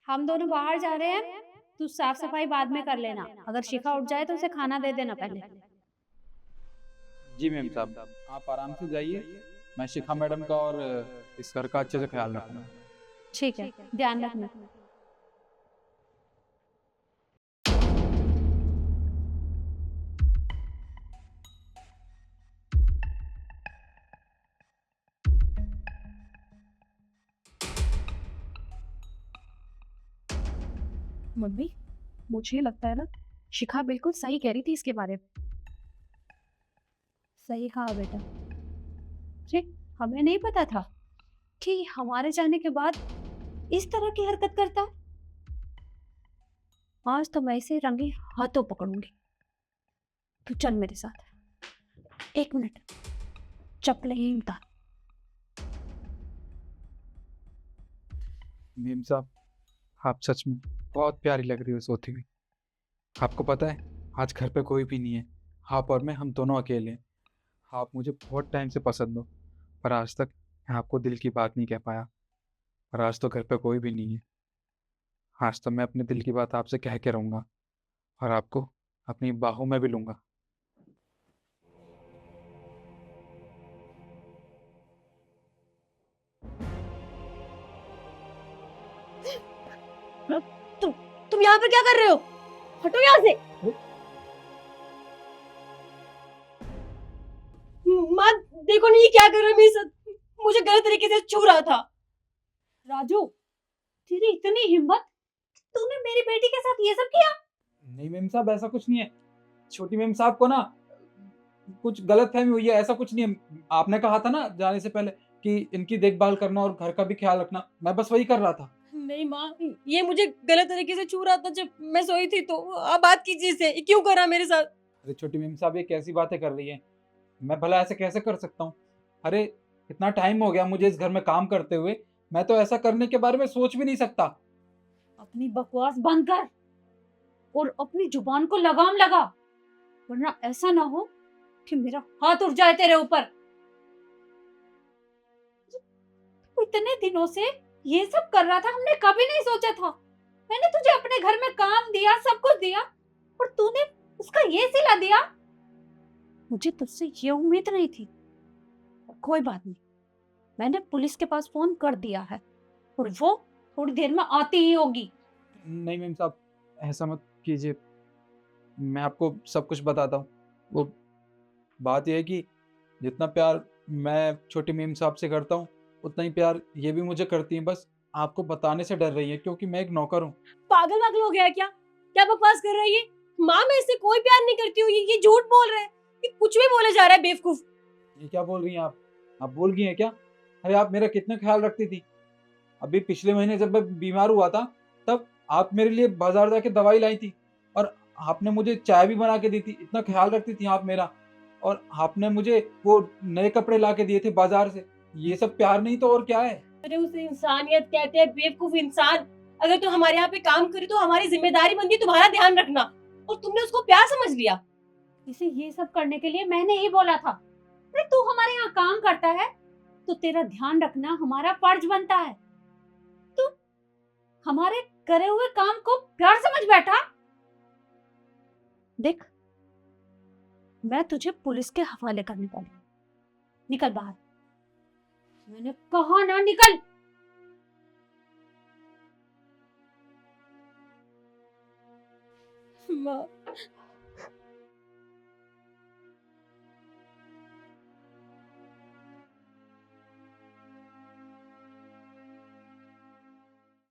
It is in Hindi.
हम दोनों बाहर जा रहे हैं, तू साफ सफाई बाद में कर लेना। अगर शिखा उठ जाए तो उसे खाना दे देना पहले। जी मैम साहब, आप आराम से जाइए। मैं शिखा मैडम का और इस घर का अच्छे से ख्याल रखूंगा। ठीक है, ध्यान रखना। मम्मी, मुझे लगता है ना, शिखा बिल्कुल सही कह रही थी इसके बारे में। सही कहा बेटा। अरे हमें नहीं पता था कि हमारे जाने के बाद इस तरह की हरकत करता है। आज तो मैं इसे रंगे हाथों पकड़ूंगी। तू चल मेरे साथ। 1 मिनट, चप्पलें ही उतार। मैम साहब, आप सच में बहुत प्यारी लग रही हो सोती हुई। आपको पता है, आज घर पे कोई भी नहीं है। आप और मैं, हम दोनों अकेले हैं। आप मुझे बहुत टाइम से पसंद हो, पर आज तक मैं आपको दिल की बात नहीं कह पाया। और आज तो घर पे कोई भी नहीं है। आज तो मैं अपने दिल की बात आपसे कह के रहूँगा और आपको अपनी बाहों में भी लूँगा। तुम तुम यहाँ पर क्या कर रहे हो? हटो यहाँ से। माँ, देखो नहीं ये क्या कर रहा है मेरे साथ। मुझे गलत तरीके से छू रहा था। राजू, तेरी इतनी हिम्मत, तूने मेरी बेटी के साथ ये सब किया? नहीं मैम साहब, ऐसा कुछ नहीं है। छोटी मैम साहब को ना कुछ गलत फहमी हुई है, ऐसा कुछ नहीं है। आपने कहा था ना जाने से पहले कि इनकी देखभाल करना और घर का भी ख्याल रखना, मैं बस वही कर रहा था। नहीं माँ, ये मुझे गलत तरीके से छू रहा था जब मैं सोई थी। तो आप बात कीजिए इससे, ये क्यों करा मेरे साथ? अरे छोटी मैम साहब, ये कैसी बातें कर रही है? मैं भला ऐसे कैसे कर सकता हूँ? अरे इतना टाइम हो गया मुझे इस घर में काम करते हुए, मैं तो ऐसा करने के बारे में सोच भी नहीं सकता। अपनी बकवास बंद कर और अपनी जुबान को लगाम लगा, वरना ऐसा ना हो कि मेरा हाथ उठ जाए तेरे ऊपर। तू इतने दिनों से ये सब कर रहा था, हमने कभी नहीं सोचा था। मैंने तुझे अपने घर में काम दिया, सब कुछ दिया, और तूने उसका ये सिला दिया। मुझे तुझसे ये उम्मीद नहीं थी। कोई बात नहीं, मैंने पुलिस के पास फोन कर दिया है और वो थोड़ी देर में आती ही होगी। नहीं मैम साहब, ऐसा मत कीजिए। मैं आपको सब कुछ बताता हूँ। वो बात यह है कि जितना प्यार मैं छोटी मेम साहब से करता हूँ, उतना ही प्यार ये भी मुझे करती हैं। बस आपको बताने से डर रही है क्योंकि मैं एक नौकर हूँ। पागल वागल हो गया है क्या? क्या बकवास कर रही है? माँ, मैं इससे कोई प्यार नहीं करती हूँ। ये झूठ बोल रहा है। ये कुछ भी बोले जा रहा है, बेवकूफ। ये क्या बोल रही हैं आप भूल गई हैं क्या? अरे आप मेरा कितना ख्याल रखती थी। अभी पिछले महीने जब मैं बीमार हुआ था, तब आप मेरे लिए बाजार जाके दवाई लाई थी और आपने मुझे चाय भी बना के दी थी। इतना ख्याल रखती थी आप मेरा। और आपने मुझे वो नए कपड़े ला के दिए थे बाजार से। ये सब प्यार नहीं तो और क्या है? अरे उसे इंसानियत कहते हैं, बेवकूफ इंसान। अगर तू हमारे यहाँ पे काम करी तो हमारी जिम्मेदारी बनती तुम्हारा ध्यान रखना, और तुमने उसको प्यार समझ लिया। इसे ये सब करने के लिए मैंने ही बोला था। अरे तू हमारे यहाँ काम करता है तो तेरा ध्यान रखना हमारा फर्ज बनता है। तू हमारे करे हुए काम को प्यार समझ बैठा। देख, मैं तुझे पुलिस के हवाले करने वाली हूँ। निकल बाहर। मैंने कहा ना, निकल। माँ,